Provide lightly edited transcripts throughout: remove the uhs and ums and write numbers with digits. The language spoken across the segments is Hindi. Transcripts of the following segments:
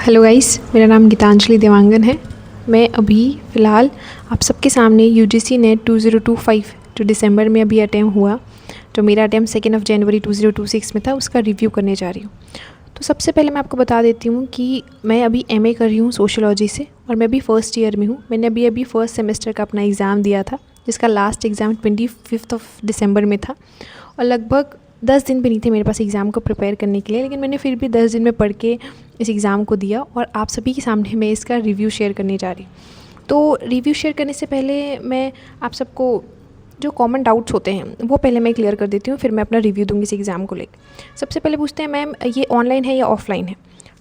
हेलो गाइस, मेरा नाम गीतांजलि देवांगन है। मैं अभी फ़िलहाल आप सबके सामने यूजीसी नेट 2025 जो दिसंबर में अभी अटैम्प्ट हुआ, जो मेरा अटैम्प्ट 2 जनवरी 2026 में था, उसका रिव्यू करने जा रही हूँ। तो सबसे पहले मैं आपको बता देती हूँ कि मैं अभी एमए कर रही हूँ सोशियोलॉजी से और मैं अभी फर्स्ट ईयर में हूँ। मैंने अभी फर्स्ट सेमेस्टर का अपना एग्ज़ाम दिया था, जिसका लास्ट एग्ज़ाम 25 दिसंबर में था और लगभग 10 दिन भी नहीं थे मेरे पास एग्ज़ाम को प्रिपेयर करने के लिए, लेकिन मैंने फिर भी 10 दिन में पढ़ के इस एग्ज़ाम को दिया और आप सभी के सामने मैं इसका रिव्यू शेयर करने जा रही हूँ। तो रिव्यू शेयर करने से पहले मैं आप सबको जो कॉमन डाउट्स होते हैं वो पहले मैं क्लियर कर देती हूँ, फिर मैं अपना रिव्यू दूँगी इस एग्ज़ाम को लेकर। सबसे पहले पूछते हैं मैम ये ऑनलाइन है या ऑफ़लाइन है?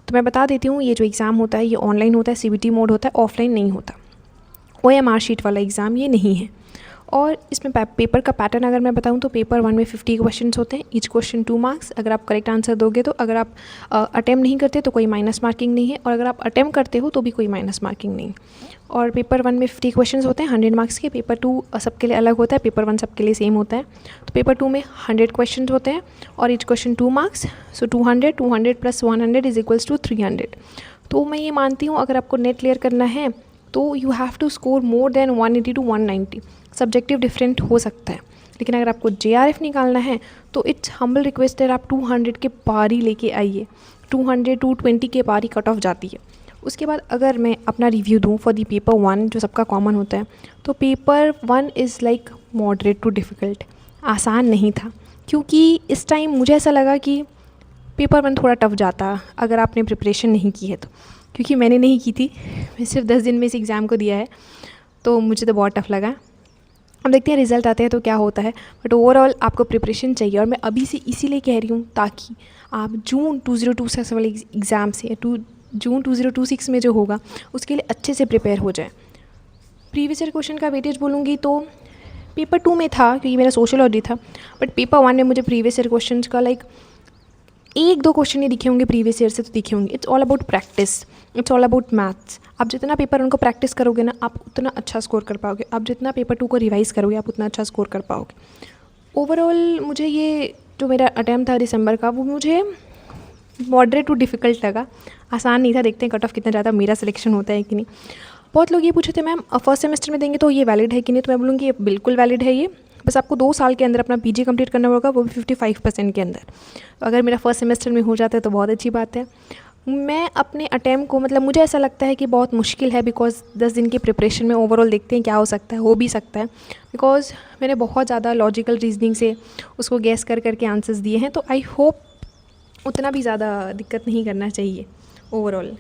तो मैं बता देती हूँ, ये जो एग्ज़ाम होता है ये ऑनलाइन होता है, सीबीटी मोड होता है, ऑफ़लाइन नहीं होता। ओएमआर शीट वाला एग्ज़ाम ये नहीं है। और इसमें पेपर का पैटर्न अगर मैं बताऊं तो पेपर 1 में 50 क्वेश्चंस होते हैं, ईच क्वेश्चन 2 मार्क्स। अगर आप करेक्ट आंसर दोगे तो, अगर आप अटेम्प्ट नहीं करते तो कोई माइनस मार्किंग नहीं है, और अगर आप अटेम्प्ट करते हो तो भी कोई माइनस मार्किंग नहीं। और पेपर 1 में 50 क्वेश्चंस होते हैं 100 मार्क्स के। पेपर 2 सबके लिए अलग होता है, पेपर 1 सबके लिए सेम होता है। तो पेपर 2 में 100 क्वेश्चन होते हैं और each question 2 marks. So 200 plus 100 is equals to 300। तो मैं ये मानती हूँ अगर आपको नेट क्लियर करना है तो you have to score more than 180 to 190। Subjective different हो सकता है, लेकिन अगर आपको जेआरएफ निकालना है तो इट्स हम्बल रिक्वेस्ट है आप 200 के पार ही लेके आइए। 200 220 के पार ही कट ऑफ जाती है। उसके बाद अगर मैं अपना रिव्यू दूँ फॉर दी पेपर 1 जो सबका कॉमन होता है, तो paper 1 is like moderate too difficult. आसान नहीं था, क्योंकि इस टाइम मुझे ऐसा लगा कि पेपर 1 थोड़ा टफ जाता अगर आपने प्रिपरेशन नहीं की है तो, क्योंकि मैंने नहीं की थी। मैं सिर्फ 10 दिन में इस एग्ज़ाम को दिया है, तो मुझे तो बहुत टफ लगा। अब देखते हैं रिज़ल्ट आते हैं तो क्या होता है, बट ओवरऑल आपको प्रिपरेशन चाहिए। और मैं अभी से इसीलिए कह रही हूँ ताकि आप जून 2026 वाले एग्ज़ाम से जून 2026 में जो होगा उसके लिए अच्छे से प्रिपेयर हो जाए। प्रीवियस ईयर क्वेश्चन का वेटेज बोलूँगी तो पेपर 2 में था, क्योंकि मेरा सोशियोलॉजी था, बट पेपर 1 में मुझे प्रीवियस ईयर क्वेश्चन का लाइक 1-2 क्वेश्चन ही दिखे होंगे प्रीवियस ईयर से, तो दिखे होंगे। It's all about practice, it's all about maths. आप जितना पेपर 1 को प्रैक्टिस करोगे ना, आप उतना अच्छा स्कोर कर पाओगे। आप जितना पेपर 2 को रिवाइज़ करोगे, आप उतना अच्छा स्कोर कर पाओगे। ओवरऑल मुझे ये जो मेरा अटैम्प्ट था दिसंबर का, वो मुझे मॉडरेट टू डिफ़िकल्ट लगा। आसान नहीं था। देखते हैं कट ऑफ कितना ज़्यादा मेरा सिलेक्शन होता है कि नहीं। बहुत लोग ये पूछे थे मैम फर्स्ट सेमेस्टर में देंगे तो ये वैलिड है कि नहीं, तो मैं बोलूँगी ये बिल्कुल वैलिड है। ये बस आपको 2 साल के अंदर अपना पीजी कंप्लीट करना होगा, वो भी 55% के अंदर। तो अगर मेरा फर्स्ट सेमेस्टर में हो जाता है तो बहुत अच्छी बात है। मैं अपने अटैम्प्ट को, मतलब मुझे ऐसा लगता है कि बहुत मुश्किल है, बिकॉज 10 दिन की प्रिपरेशन में ओवरऑल देखते हैं क्या हो सकता है, हो भी सकता है। बिकॉज मैंने बहुत ज़्यादा लॉजिकल रीजनिंग से उसको गैस कर करके आंसर्स दिए हैं, तो आई होप उतना भी ज़्यादा दिक्कत नहीं करना चाहिए ओवरऑल।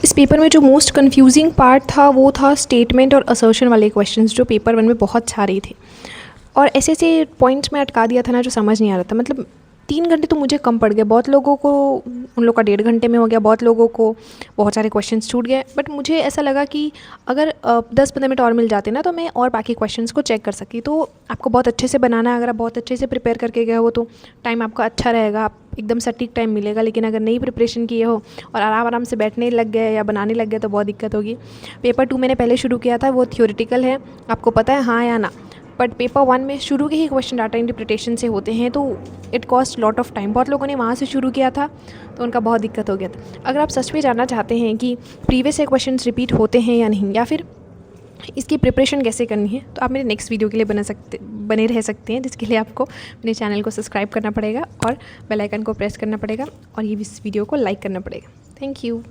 इस पेपर में जो मोस्ट कंफ्यूजिंग पार्ट था वो था स्टेटमेंट और असर्शन वाले क्वेश्चंस, जो पेपर 1 में बहुत सारे थे और ऐसे ऐसे पॉइंट्स में अटका दिया था ना जो समझ नहीं आ रहा था। मतलब 3 घंटे तो मुझे कम पड़ गए, बहुत लोगों को उन लोग का 1.5 घंटे में हो गया, बहुत लोगों को बहुत सारे क्वेश्चंस छूट गए। बट मुझे ऐसा लगा कि अगर 10-15 मिनट और मिल जाते ना तो मैं और बाकी क्वेश्चंस को चेक कर सकती। तो आपको बहुत अच्छे से बनाना है। अगर आप बहुत अच्छे से प्रिपेयर करके गए हो तो टाइम आपका अच्छा रहेगा, आप एकदम सटीक टाइम मिलेगा। लेकिन अगर नहीं प्रिपरेशन किए हो और आराम से बैठने लग गए या बनाने लग गए तो बहुत दिक्कत होगी। पेपर 2 मैंने पहले शुरू किया था, वो थियोरेटिकल है, आपको पता है हाँ या ना। बट पेपर 1 में शुरू के ही क्वेश्चन डाटा इंटरप्रिटेशन से होते हैं, तो it cost lot of time. बहुत लोगों ने वहाँ से शुरू किया था तो उनका बहुत दिक्कत हो गया था। अगर आप सच में जानना चाहते हैं कि प्रीवियस से क्वेश्चन रिपीट होते हैं या नहीं, या फिर इसकी प्रिपरेशन कैसे करनी है, तो आप मेरे नेक्स्ट वीडियो के लिए बने रह सकते हैं, जिसके लिए आपको मेरे चैनल को सब्सक्राइब करना पड़ेगा और बेल आइकन को प्रेस करना पड़ेगा और ये इस वीडियो को लाइक करना पड़ेगा। Thank you.